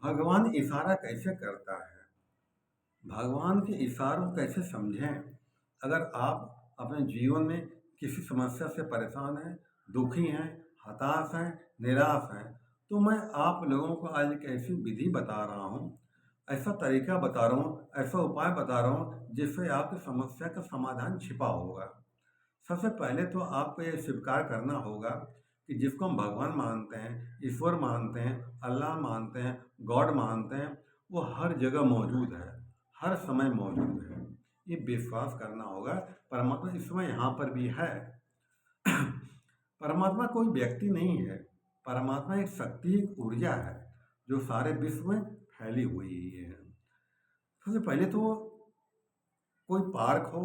भगवान इशारा कैसे करता है? भगवान के इशारों को कैसे समझें? अगर आप अपने जीवन में किसी समस्या से परेशान हैं, दुखी हैं, हताश हैं, निराश हैं, तो मैं आप लोगों को आज एक ऐसी विधि बता रहा हूँ, ऐसा तरीका बता रहा हूँ, ऐसा उपाय बता रहा हूँ, जिससे आपकी समस्या का समाधान छिपा होगा। सबसे पहले तो आपको ये स्वीकार करना होगा कि जिसको हम भगवान मानते हैं, ईश्वर मानते हैं, अल्लाह मानते हैं, गॉड मानते हैं, वो हर जगह मौजूद है, हर समय मौजूद है। ये विश्वास करना होगा, परमात्मा इस समय यहाँ पर भी है। परमात्मा कोई व्यक्ति नहीं है, परमात्मा एक शक्ति, एक ऊर्जा है, जो सारे विश्व में फैली हुई है। सबसे पहले तो कोई पार्क हो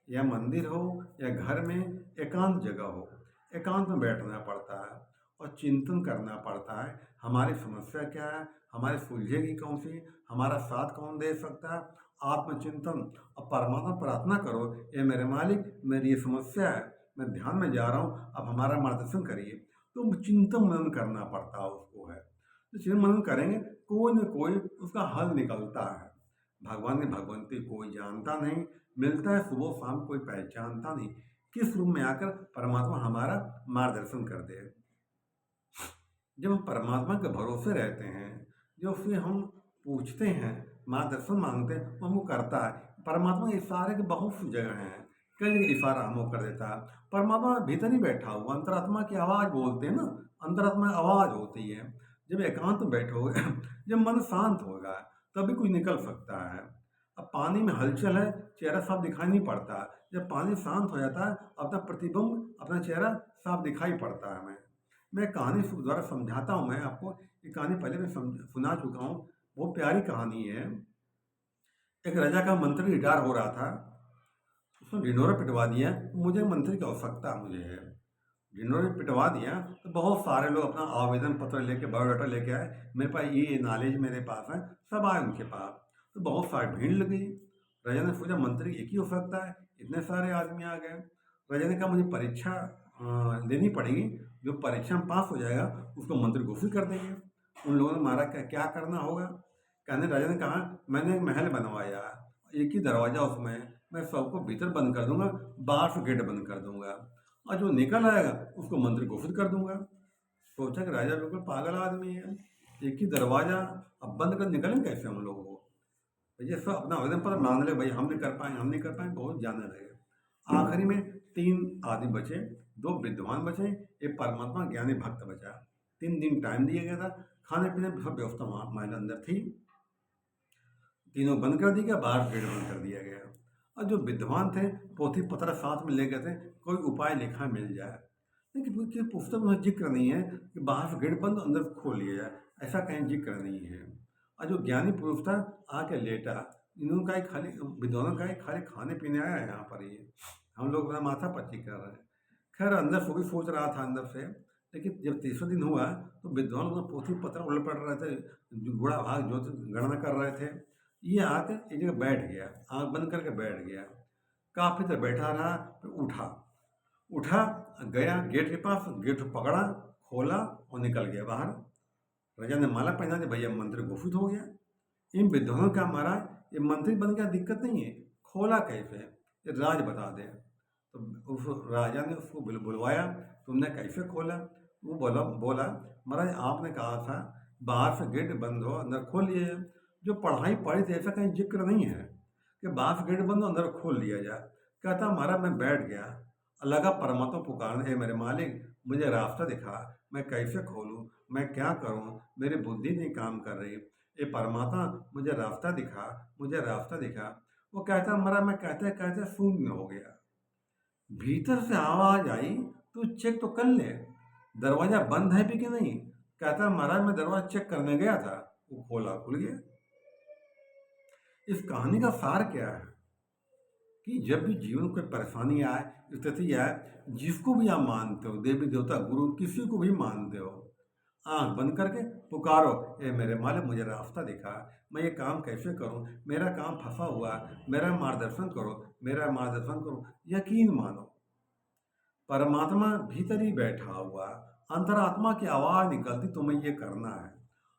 या मंदिर हो या घर में एकांत जगह हो, एकांत में बैठना पड़ता है और चिंतन करना पड़ता है। हमारी समस्या क्या है, हमारे सुलझेगी कौन सी, हमारा साथ कौन दे सकता है। आत्मचिंतन और परमात्मा प्रार्थना करो, ये मेरे मालिक, मेरी ये समस्या है, मैं ध्यान में जा रहा हूँ, अब हमारा मार्गदर्शन करिए। तो चिंतन मनन करना पड़ता है उसको है। तो चिंतन मनन करेंगे, कोई न कोई उसका हल निकलता है। भगवान ने भगवंती कोई जानता नहीं, मिलता है सुबह शाम कोई पहचानता नहीं। किस रूप में आकर परमात्मा हमारा मार्गदर्शन कर दे। जब हम परमात्मा के भरोसे रहते हैं, जब उससे हम पूछते हैं, मार्गदर्शन मांगते हैं, वो हमको करता है। परमात्मा के इशारे के बहुत सी जगह हैं, कई जगह इशारा हमको कर देता है। परमात्मा भीतर ही बैठा हुआ, अंतरात्मा की आवाज़ बोलते हैं ना, अंतरात्मा आवाज़ होती है। जब एकांत में बैठोगे, जब मन शांत होगा, तभी कुछ निकल सकता है। अब पानी में हलचल है, चेहरा साफ दिखाई नहीं पड़ता। जब पानी शांत हो जाता है, अपना प्रतिबिंब, अपना चेहरा साफ दिखाई पड़ता है हमें। मैं कहानी द्वारा समझाता हूँ। मैं आपको ये कहानी पहले मैं सुना चुका हूँ, बहुत प्यारी कहानी है। एक राजा का मंत्री रिटायर हो रहा था, उसने ढिंढोरा पिटवा दिया, मुझे मंत्री की आवश्यकता मुझे है। ढिंढोरा पिटवा दिया तो बहुत सारे लोग अपना आवेदन पत्र लेके, बायोडाटा लेके आए, मेरे पास ये नॉलेज मेरे पास है, सब आए उनके पास। तो बहुत सारी भीड़ लगी। राजा ने सोचा मंत्री एक ही हो सकता है, इतने सारे आदमी आ गए। राजा ने कहा मुझे परीक्षा देनी पड़ेगी, जो परीक्षा में पास हो जाएगा उसको मंत्री घोषित कर देंगे। उन लोगों ने मारा, क्या क्या होगा। कहने राजा ने कहा मैंने एक महल बनवाया, एक ही दरवाजा उसमें, मैं सबको भीतर बंद कर दूंगा, बाहर से गेट बंद कर दूंगा, और जो निकल आएगा उसको मंत्री घोषित कर दूंगा। सोचा कि राजा बिल्कुल पागल आदमी है, एक ही दरवाजा, अब बंद कर निकलें कैसे हम लोगों को। ये सब अपना आवेदन पत्र मांग ले, भाई हम नहीं कर पाए, हम नहीं कर पाए, बहुत जाने लगे। आखिरी में 3 आदमी बचे, 2 विद्वान बचे, एक परमात्मा ज्ञानी भक्त बचा। 3 दिन टाइम दिया गया था, खाने पीने की सब व्यवस्था वहाँ महल अंदर थी। तीनों बंद कर दिया गया, बाहर गेट बंद कर दिया गया। और जो विद्वान थे, पोथी पत्र साथ में ले गए थे, कोई उपाय लिखा मिल जाए। लेकिन पुस्तक में जिक्र नहीं है कि बाहर से गेट बंद अंदर से खोल लिया जाए, ऐसा कहीं जिक्र नहीं है। और जो ज्ञानी पुरुष था आके लेटा, इन्होंने का खाली, विद्वानों का खाली खाने पीने आया है यहाँ पर, ये हम लोग अपना माथा पच्ची कर रहे हैं। खैर अंदर से भी सोच रहा था अंदर से, लेकिन जब तीसरे दिन हुआ तो विद्वान लोग पोथी पत्र उलट पड़ रहे थे, गुड़ा भाग जो गणना कर रहे थे। ये आकर एक जगह बैठ गया, आँख बंद करके बैठ गया। काफ़ी देर बैठा रहा, फिर उठा उठा गया गेट के पास, गेट पकड़ा, खोला और निकल गया बाहर। राजा ने माला पहना दी, भैया मंत्री घोषित हो गया। इन विद्वानों का महाराज, ये मंत्री बन गया, दिक्कत नहीं है, खोला कैसे, ये राज बता दे। तो उस राजा ने उसको बुलवाया, तुमने कैसे खोला। वो बोला महाराज आपने कहा था बाहर से गेट बंद हो अंदर खोल लिए। जो पढ़ाई पढ़ी थी ऐसा कहीं जिक्र नहीं है कि बाहर से गेट बंद हो अंदर खोल लिया जाए। कहता महाराज मैं बैठ गया, लगा परमात्मा पुकारने, हे मेरे मालिक मुझे रास्ता दिखा, मैं कैसे खोलूँ, मैं क्या करूँ, मेरी बुद्धि नहीं काम कर रही, ये परमात्मा मुझे रास्ता दिखा, मुझे रास्ता दिखा। वो कहता महाराज मैं कहते कहते शून्य हो गया। भीतर से आवाज आई, तू चेक तो कर ले दरवाजा बंद है भी कि नहीं। कहता महाराज मैं दरवाजा चेक करने गया था, वो खोला, खुल गया। इस कहानी का सार क्या है कि जब भी जीवन में कोई परेशानी आए, स्थिति आए, जिसको भी आप मानते हो, देवी देवता गुरु किसी को भी मानते हो, आंख बंद करके पुकारो, ए मेरे मालिक मुझे रास्ता दिखा, मैं ये काम कैसे करूं, मेरा काम फंसा हुआ, मेरा मार्गदर्शन करो, मेरा मार्गदर्शन करो। यकीन मानो परमात्मा भीतर ही बैठा हुआ, अंतरात्मा की आवाज निकलती तुम्हें ये करना है।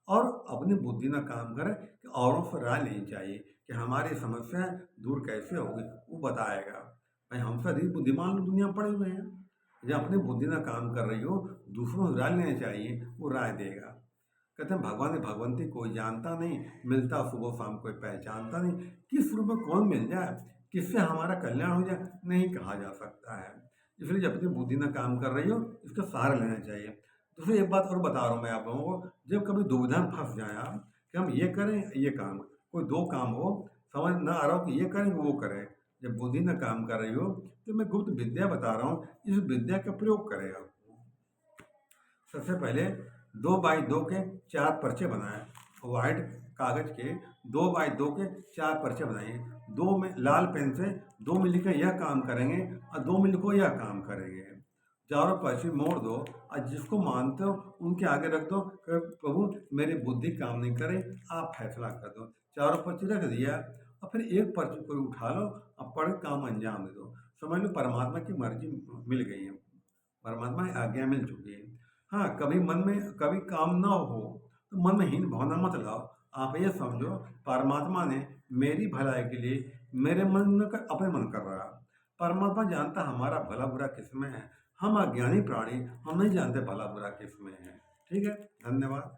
और अपनी बुद्धि ना काम करे कि औरों से राय लेनी चाहिए कि हमारी समस्या दूर कैसे होगी, वो बताएगा। भाई हम से अधिक बुद्धिमान लोग दुनिया में पड़े हुए हैं। जब अपनी बुद्धि ना काम कर रही हो, दूसरों से राय लेनी चाहिए, वो राय देगा। कहते हैं भगवान भगवंती कोई जानता नहीं, मिलता सुबह शाम कोई पहचानता नहीं। किस रूप में कौन मिल जाए, किससे हमारा कल्याण हो जाए, नहीं कहा जा सकता है। इसलिए जब अपनी बुद्धि ना काम कर रही हो, इसका सहारा लेना चाहिए। दूसरी एक बात और बता रहा हूँ मैं आप लोगों को, जब कभी दुविधा में फंस जाए आप कि हम ये करें ये काम, कोई दो काम हो, समझ ना आ रहा हो कि ये करें वो करें, जब बुद्धि ना काम कर रही हो, तो मैं गुप्त विद्या बता रहा हूँ, इस विद्या का प्रयोग करें आप। सबसे पहले 2x2 के 4 पर्चे बनाएं। वाइट कागज के 2x2 के 4 पर्चे बनाइए। दो में लाल पेन से 2 में लिखे यह काम करेंगे और 2 में लिखो यह काम करेंगे। चारों पर्चे मोड़ दो और जिसको मानते हो उनके आगे रख दो कि प्रभु मेरी बुद्धि काम नहीं करे, आप फैसला कर दो। चारों पर्चे रख दिया और फिर एक पर्चे को उठा लो और पढ़ काम अंजाम दे दो। समझ लो परमात्मा की मर्जी मिल गई है, परमात्मा की आज्ञा मिल चुकी है। हाँ, कभी मन में कभी काम ना हो तो मन में हीन भावना मत लाओ। आप ये समझो परमात्मा ने मेरी भलाई के लिए मेरे मन में अपने मन कर रहा। परमात्मा जानता हमारा भला बुरा किस में है। हम अज्ञानी प्राणी, हम नहीं जानते भला बुरा किस में है। ठीक है, धन्यवाद।